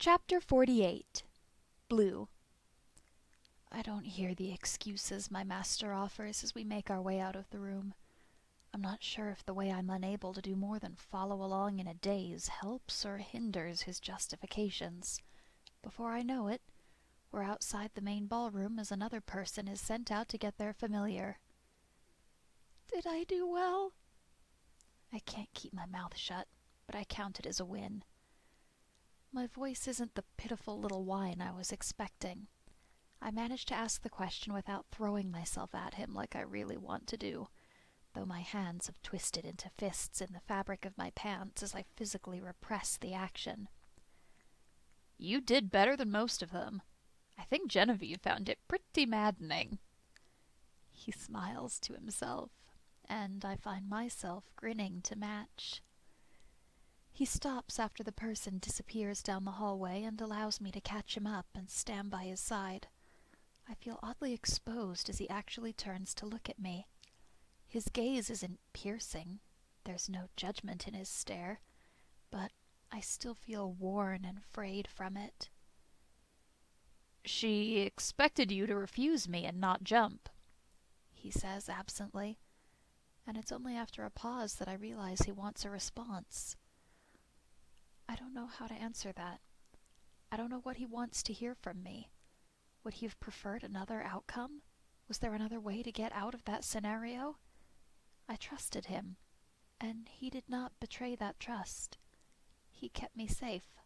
Chapter 48. Blue. I don't hear the excuses my master offers as we make our way out of the room. I'm not sure if the way I'm unable to do more than follow along in a daze helps or hinders his justifications. Before I know it, we're outside the main ballroom as another person is sent out to get their familiar. Did I do well? I can't keep my mouth shut, but I count it as a win. My voice isn't the pitiful little whine I was expecting. I managed to ask the question without throwing myself at him like I really want to do, though my hands have twisted into fists in the fabric of my pants as I physically repress the action. You did better than most of them. I think Genevieve found it pretty maddening. He smiles to himself, and I find myself grinning to match. He stops after the person disappears down the hallway and allows me to catch him up and stand by his side. I feel oddly exposed as he actually turns to look at me. His gaze isn't piercing. There's no judgment in his stare, but I still feel worn and frayed from it. She expected you to refuse me and not jump, he says absently, and it's only after a pause that I realize he wants a response. I don't know how to answer that. I don't know what he wants to hear from me. Would he have preferred another outcome? Was there another way to get out of that scenario? I trusted him, and he did not betray that trust. He kept me safe.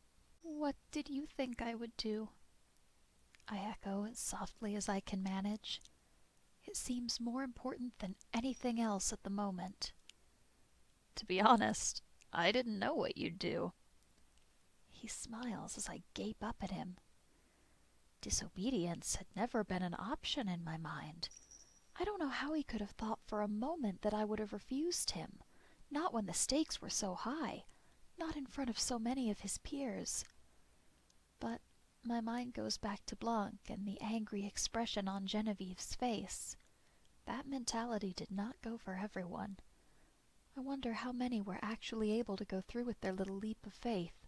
What did you think I would do? I echo as softly as I can manage. It seems more important than anything else at the moment. To be honest, I didn't know what you'd do. He smiles as I gape up at him. Disobedience had never been an option in my mind. I don't know how he could have thought for a moment that I would have refused him, not when the stakes were so high, not in front of so many of his peers. But my mind goes back to Blanc and the angry expression on Genevieve's face. That mentality did not go for everyone. I wonder how many were actually able to go through with their little leap of faith.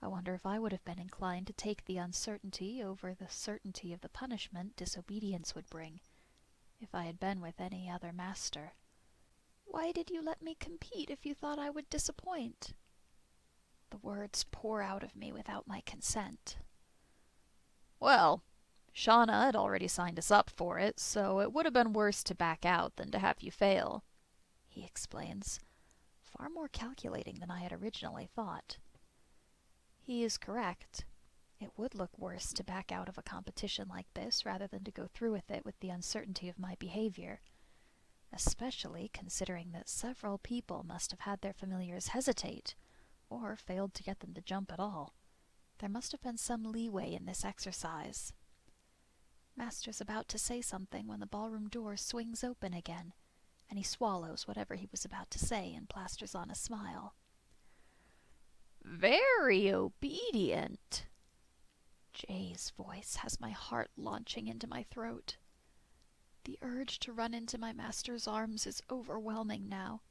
I wonder if I would have been inclined to take the uncertainty over the certainty of the punishment disobedience would bring, if I had been with any other master. Why did you let me compete if you thought I would disappoint? The words pour out of me without my consent. Well, Shauna had already signed us up for it, so it would have been worse to back out than to have you fail, he explains, far more calculating than I had originally thought. He is correct. It would look worse to back out of a competition like this rather than to go through with it with the uncertainty of my behavior, especially considering that several people must have had their familiars hesitate, or failed to get them to jump at all. There must have been some leeway in this exercise. Master's about to say something when the ballroom door swings open again, and he swallows whatever he was about to say and plasters on a smile. Very obedient. Jay's voice has my heart launching into my throat. The urge to run into my master's arms is overwhelming now.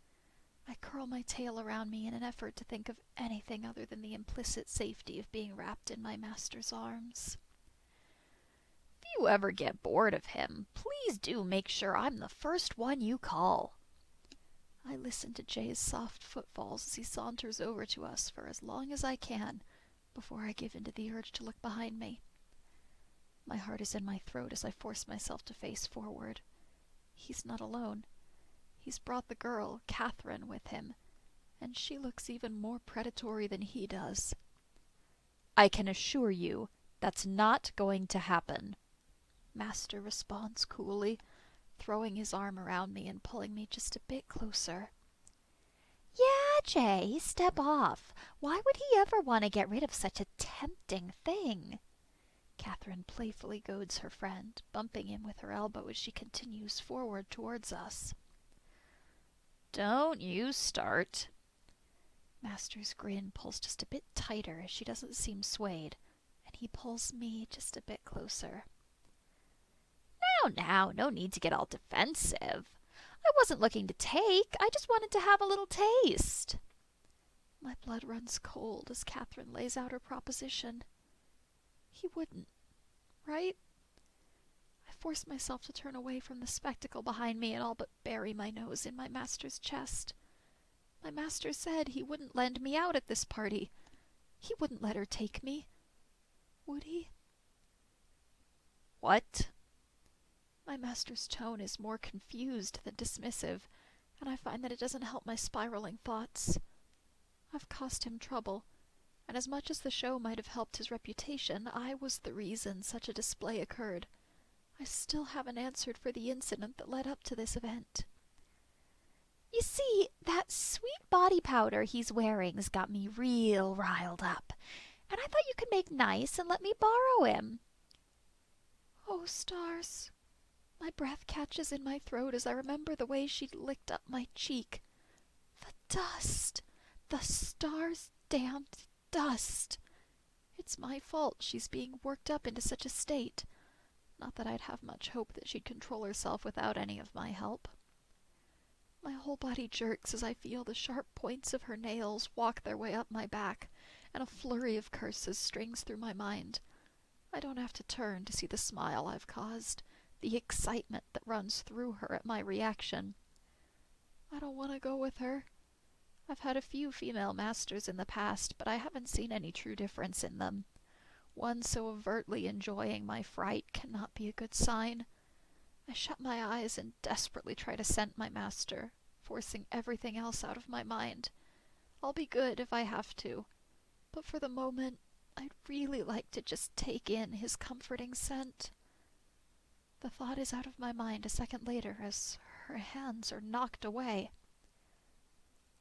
I curl my tail around me in an effort to think of anything other than the implicit safety of being wrapped in my master's arms. If you ever get bored of him, please do make sure I'm the first one you call. I listen to Jay's soft footfalls as he saunters over to us for as long as I can before I give in to the urge to look behind me. My heart is in my throat as I force myself to face forward. He's not alone. He's brought the girl, Catherine, with him, and she looks even more predatory than he does. I can assure you that's not going to happen, Master responds coolly, throwing his arm around me and pulling me just a bit closer. Yeah, Jay, step off. Why would he ever want to get rid of such a tempting thing? Catherine playfully goads her friend, bumping him with her elbow as she continues forward towards us. Don't you start. Master's grin pulls just a bit tighter as she doesn't seem swayed, and he pulls me just a bit closer. Now, no need to get all defensive. I wasn't looking to take, I just wanted to have a little taste. My blood runs cold as Catherine lays out her proposition. He wouldn't, right? I force myself to turn away from the spectacle behind me and all but bury my nose in my master's chest. My master said he wouldn't lend me out at this party. He wouldn't let her take me. Would he? What? My master's tone is more confused than dismissive, and I find that it doesn't help my spiraling thoughts. I've caused him trouble, and as much as the show might have helped his reputation, I was the reason such a display occurred. I still haven't answered for the incident that led up to this event. You see, that sweet body powder he's wearing's got me real riled up, and I thought you could make nice and let me borrow him. Oh, stars. My breath catches in my throat as I remember the way she'd licked up my cheek. The dust! The stars' damned dust! It's my fault she's being worked up into such a state. Not that I'd have much hope that she'd control herself without any of my help. My whole body jerks as I feel the sharp points of her nails walk their way up my back, and a flurry of curses strings through my mind. I don't have to turn to see the smile I've caused, the excitement that runs through her at my reaction. I don't want to go with her. I've had a few female masters in the past, but I haven't seen any true difference in them. One so overtly enjoying my fright cannot be a good sign. I shut my eyes and desperately try to scent my master, forcing everything else out of my mind. I'll be good if I have to, but for the moment, I'd really like to just take in his comforting scent. The thought is out of my mind a second later as her hands are knocked away.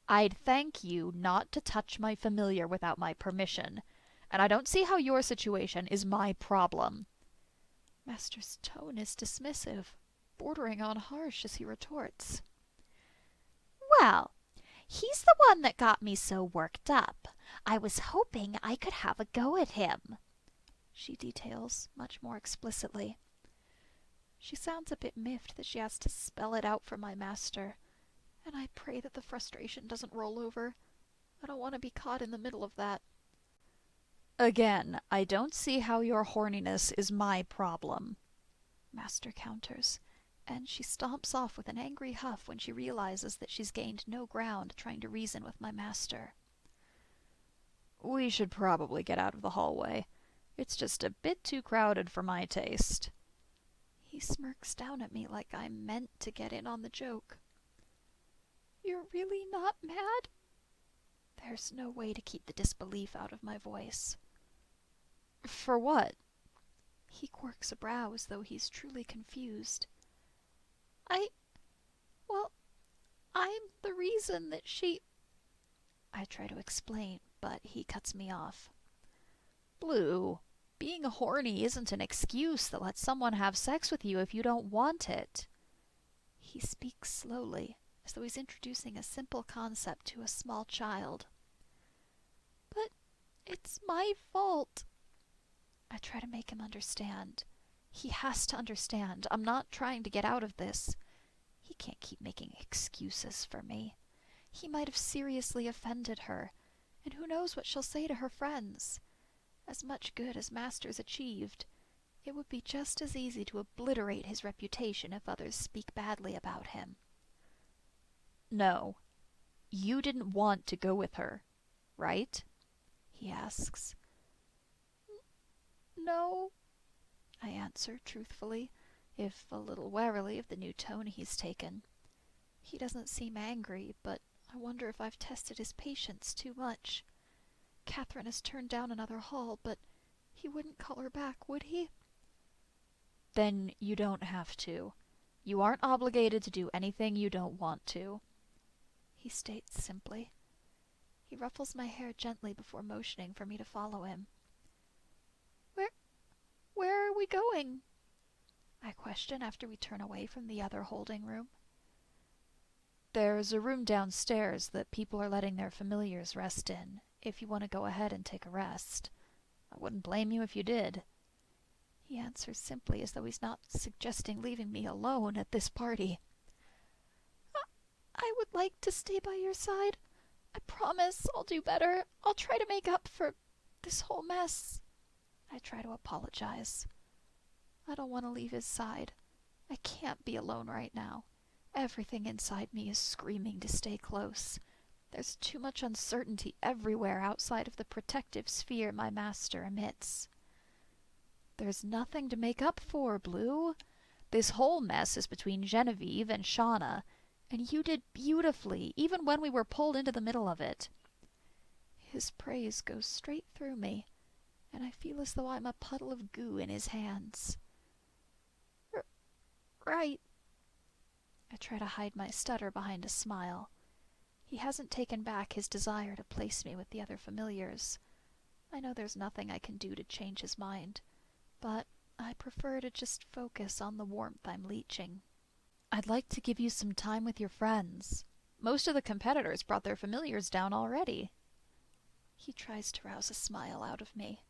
I'd thank you not to touch my familiar without my permission, and I don't see how your situation is my problem. Master's tone is dismissive, bordering on harsh as he retorts. Well, he's the one that got me so worked up. I was hoping I could have a go at him, she details much more explicitly. She sounds a bit miffed that she has to spell it out for my master, and I pray that the frustration doesn't roll over. I don't want to be caught in the middle of that. Again, I don't see how your horniness is my problem, Master counters, and she stomps off with an angry huff when she realizes that she's gained no ground trying to reason with my master. We should probably get out of the hallway. It's just a bit too crowded for my taste. He smirks down at me like I meant to get in on the joke. You're really not mad? There's no way to keep the disbelief out of my voice. For what? He quirks a brow as though he's truly confused. I'm the reason that she... I try to explain, but he cuts me off. Blue, being horny isn't an excuse that lets someone have sex with you if you don't want it. He speaks slowly, as though he's introducing a simple concept to a small child. But it's my fault. I try to make him understand. He has to understand. I'm not trying to get out of this. He can't keep making excuses for me. He might have seriously offended her, and who knows what she'll say to her friends. As much good as Master's achieved, it would be just as easy to obliterate his reputation if others speak badly about him. No, you didn't want to go with her, right? He asks. No, I answer truthfully, if a little warily of the new tone he's taken. He doesn't seem angry, but I wonder if I've tested his patience too much. Catherine has turned down another hall, but he wouldn't call her back, would he? Then you don't have to. You aren't obligated to do anything you don't want to, he states simply. He ruffles my hair gently before motioning for me to follow him. Where are we going? I question after we turn away from the other holding room. There's a room downstairs that people are letting their familiars rest in, if you want to go ahead and take a rest. I wouldn't blame you if you did. He answers simply as though he's not suggesting leaving me alone at this party. I would like to stay by your side. I promise I'll do better. I'll try to make up for this whole mess. I try to apologize. I don't want to leave his side. I can't be alone right now. Everything inside me is screaming to stay close. There's too much uncertainty everywhere outside of the protective sphere my master emits. There's nothing to make up for, Blue. This whole mess is between Genevieve and Shauna, and you did beautifully, even when we were pulled into the middle of it. His praise goes straight through me, and I feel as though I'm a puddle of goo in his hands. Right. I try to hide my stutter behind a smile. He hasn't taken back his desire to place me with the other familiars. I know there's nothing I can do to change his mind, but I prefer to just focus on the warmth I'm leeching. I'd like to give you some time with your friends. Most of the competitors brought their familiars down already. He tries to rouse a smile out of me.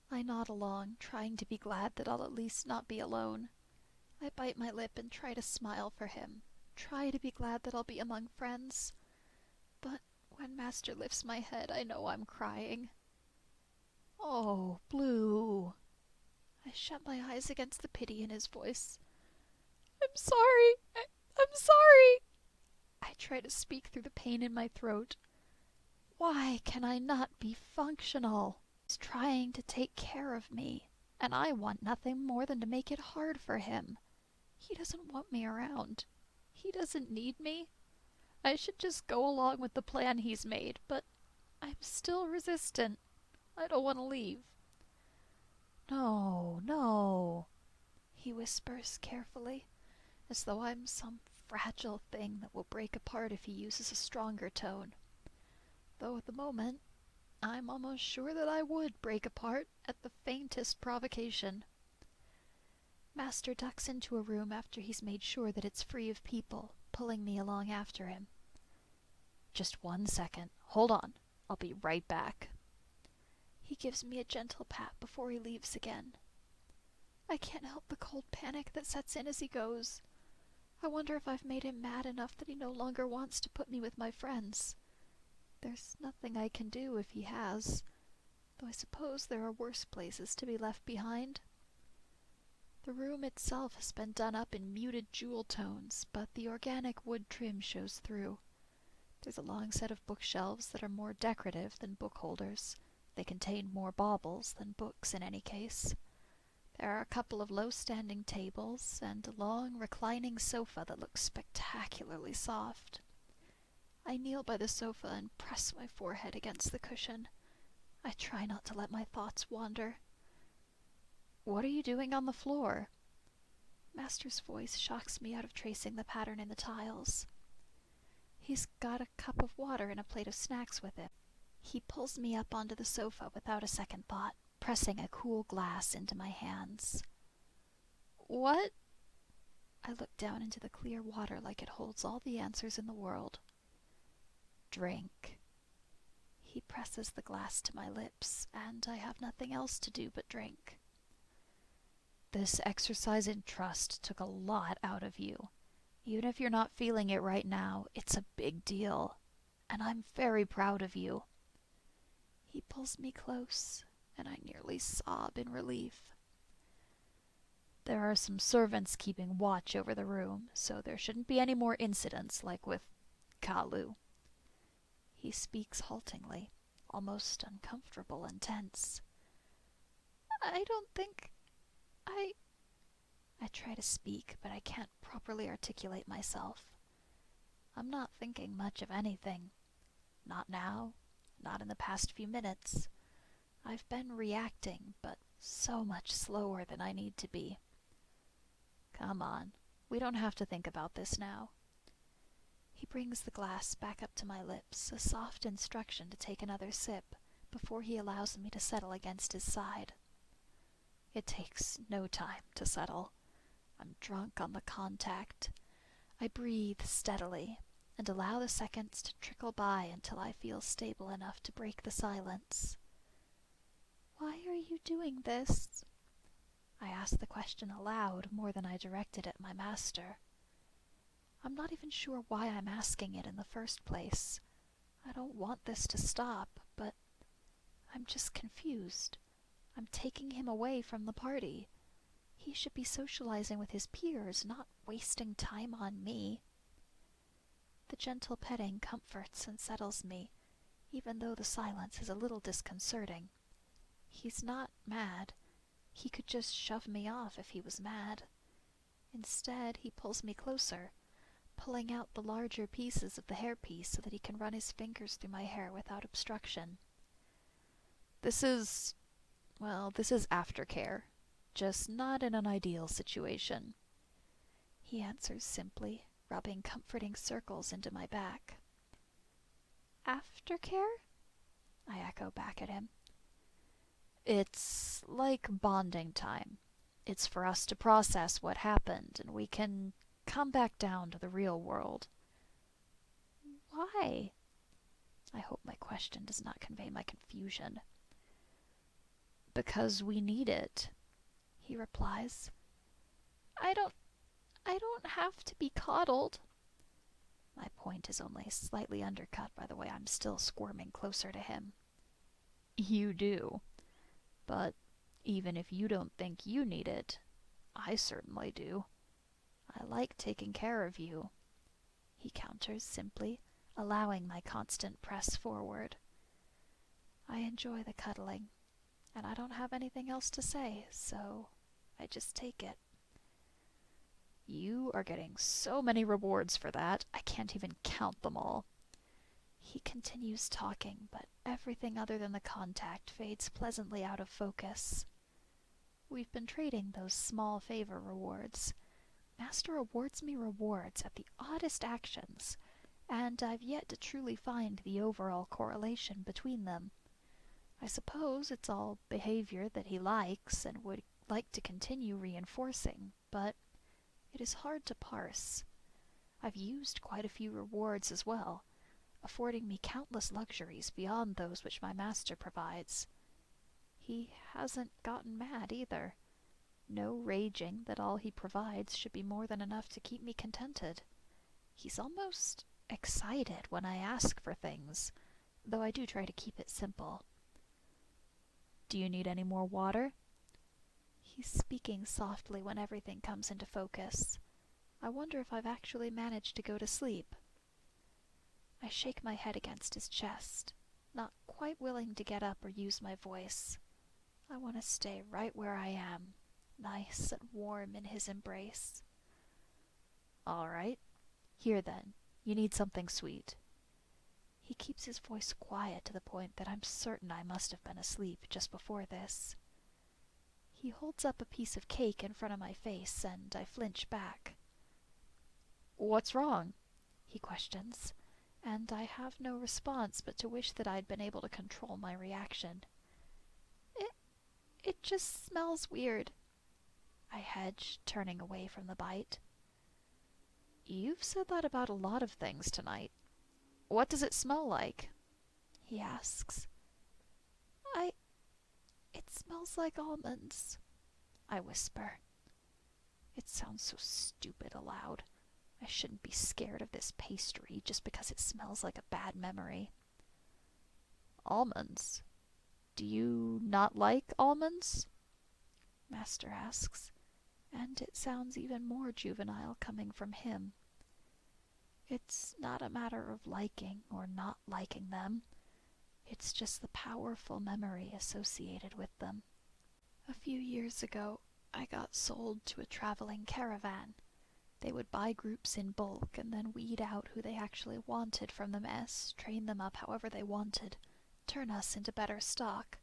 I nod along, trying to be glad that I'll at least not be alone. I bite my lip and try to smile for him, try to be glad that I'll be among friends. But when Master lifts my head, I know I'm crying. Oh, Blue. I shut my eyes against the pity in his voice. I'm sorry. I'm sorry. I try to speak through the pain in my throat. Why can I not be functional? He's trying to take care of me, and I want nothing more than to make it hard for him. He doesn't want me around. He doesn't need me. I should just go along with the plan he's made, but I'm still resistant. I don't want to leave. No, no, he whispers carefully, as though I'm some fragile thing that will break apart if he uses a stronger tone. Though at the moment, I'm almost sure that I would break apart at the faintest provocation. Master ducks into a room after he's made sure that it's free of people, pulling me along after him. Just 1 second. Hold on. I'll be right back. He gives me a gentle pat before he leaves again. I can't help the cold panic that sets in as he goes. I wonder if I've made him mad enough that he no longer wants to put me with my friends. There's nothing I can do if he has, though I suppose there are worse places to be left behind. The room itself has been done up in muted jewel tones, but the organic wood trim shows through. There's a long set of bookshelves that are more decorative than book holders. They contain more baubles than books in any case. There are a couple of low-standing tables and a long reclining sofa that looks spectacularly soft. I kneel by the sofa and press my forehead against the cushion. I try not to let my thoughts wander. What are you doing on the floor? Master's voice shocks me out of tracing the pattern in the tiles. He's got a cup of water and a plate of snacks with him. He pulls me up onto the sofa without a second thought, pressing a cool glass into my hands. What? I look down into the clear water like it holds all the answers in the world. Drink. He presses the glass to my lips, and I have nothing else to do but drink. This exercise in trust took a lot out of you. Even if you're not feeling it right now, it's a big deal, and I'm very proud of you. He pulls me close, and I nearly sob in relief. There are some servants keeping watch over the room, so there shouldn't be any more incidents like with Kalu. He speaks haltingly, almost uncomfortable and tense. I don't think I try to speak, but I can't properly articulate myself. I'm not thinking much of anything. Not now, not in the past few minutes. I've been reacting, but so much slower than I need to be. Come on, we don't have to think about this now. He brings the glass back up to my lips, a soft instruction to take another sip, before he allows me to settle against his side. It takes no time to settle. I'm drunk on the contact. I breathe steadily, and allow the seconds to trickle by until I feel stable enough to break the silence. Why are you doing this? I ask the question aloud more than I directed at my master. I'm not even sure why I'm asking it in the first place. I don't want this to stop, but I'm just confused. I'm taking him away from the party. He should be socializing with his peers, not wasting time on me. The gentle petting comforts and settles me, even though the silence is a little disconcerting. He's not mad. He could just shove me off if he was mad. Instead, he pulls me closer, pulling out the larger pieces of the hairpiece so that he can run his fingers through my hair without obstruction. This is aftercare, just not in an ideal situation. He answers simply, rubbing comforting circles into my back. Aftercare? I echo back at him. It's like bonding time. It's for us to process what happened, and we can come back down to the real world. Why? I hope my question does not convey my confusion. Because we need it, he replies. I don't have to be coddled. My point is only slightly undercut by the way I'm still squirming closer to him. You do. But even if you don't think you need it, I certainly do. I like taking care of you, he counters simply, allowing my constant press forward. I enjoy the cuddling, and I don't have anything else to say, so I just take it. You are getting so many rewards for that, I can't even count them all. He continues talking, but everything other than the contact fades pleasantly out of focus. We've been trading those small favor rewards. Master awards me rewards at the oddest actions, and I've yet to truly find the overall correlation between them. I suppose it's all behavior that he likes and would like to continue reinforcing, but it is hard to parse. I've used quite a few rewards as well, affording me countless luxuries beyond those which my master provides. He hasn't gotten mad either. No raging that all he provides should be more than enough to keep me contented. He's almost excited when I ask for things, though I do try to keep it simple. Do you need any more water? He's speaking softly when everything comes into focus. I wonder if I've actually managed to go to sleep. I shake my head against his chest, not quite willing to get up or use my voice. I want to stay right where I am, nice and warm in his embrace. All right. Here then, you need something sweet. He keeps his voice quiet to the point that I'm certain I must have been asleep just before this. He holds up a piece of cake in front of my face, and I flinch back. What's wrong? He questions, and I have no response but to wish that I'd been able to control my reaction. It just smells weird, I hedge, turning away from the bite. You've said that about a lot of things tonight. What does it smell like? He asks. It smells like almonds, I whisper. It sounds so stupid aloud. I shouldn't be scared of this pastry just because it smells like a bad memory. Almonds? Do you not like almonds? Master asks, and it sounds even more juvenile coming from him. It's not a matter of liking or not liking them. It's just the powerful memory associated with them. A few years ago, I got sold to a traveling caravan. They would buy groups in bulk and then weed out who they actually wanted from the mess, train them up however they wanted, turn us into better stock.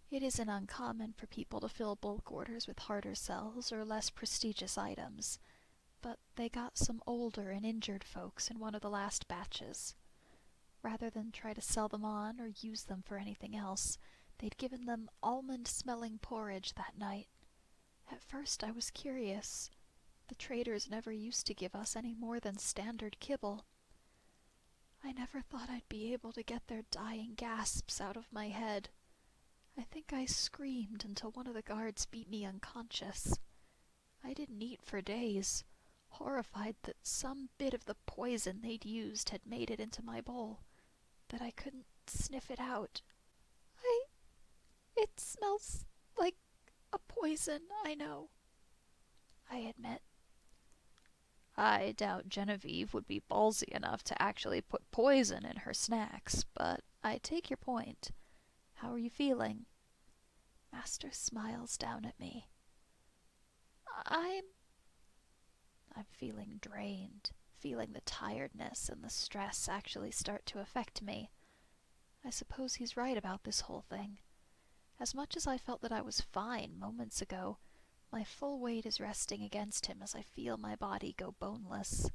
It isn't uncommon for people to fill bulk orders with harder sells or less prestigious items, but they got some older and injured folks in one of the last batches. Rather than try to sell them on or use them for anything else, they'd given them almond-smelling porridge that night. At first I was curious. The traders never used to give us any more than standard kibble. I never thought I'd be able to get their dying gasps out of my head. I think I screamed until one of the guards beat me unconscious. I didn't eat for days, horrified that some bit of the poison they'd used had made it into my bowl. that I couldn't sniff it out. It smells like a poison, I know, I admit. I doubt Genevieve would be ballsy enough to actually put poison in her snacks, but I take your point. How are you feeling? Master smiles down at me. I'm feeling drained, feeling the tiredness and the stress actually start to affect me. I suppose he's right about this whole thing. As much as I felt that I was fine moments ago, my full weight is resting against him as I feel my body go boneless.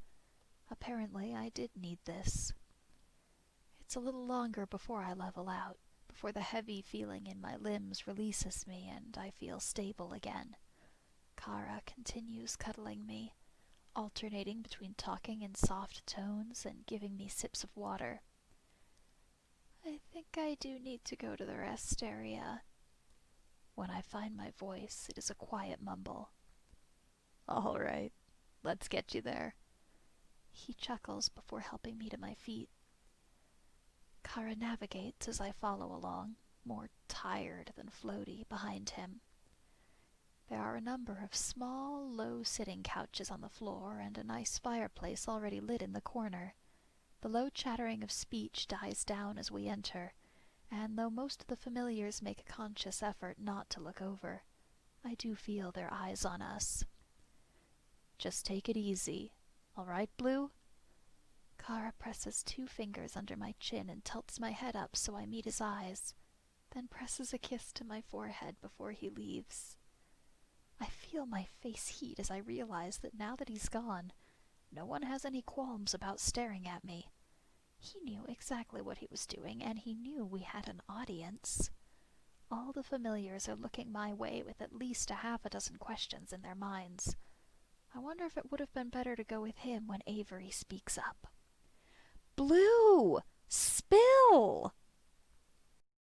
Apparently, I did need this. It's a little longer before I level out, before the heavy feeling in my limbs releases me and I feel stable again. Kara continues cuddling me, alternating between talking in soft tones and giving me sips of water. I think I do need to go to the rest area. When I find my voice, it is a quiet mumble. All right, let's get you there. He chuckles before helping me to my feet. Kara navigates as I follow along, more tired than floaty, behind him. There are a number of small, low sitting couches on the floor and a nice fireplace already lit in the corner. The low chattering of speech dies down as we enter, and though most of the familiars make a conscious effort not to look over, I do feel their eyes on us. Just take it easy. All right, Blue? Kara presses 2 fingers under my chin and tilts my head up so I meet his eyes, then presses a kiss to my forehead before he leaves. I feel my face heat as I realize that now that he's gone, no one has any qualms about staring at me. He knew exactly what he was doing, and he knew we had an audience. All the familiars are looking my way with at least a half a dozen questions in their minds. I wonder if it would have been better to go with him when Avery speaks up. Blue! Spill!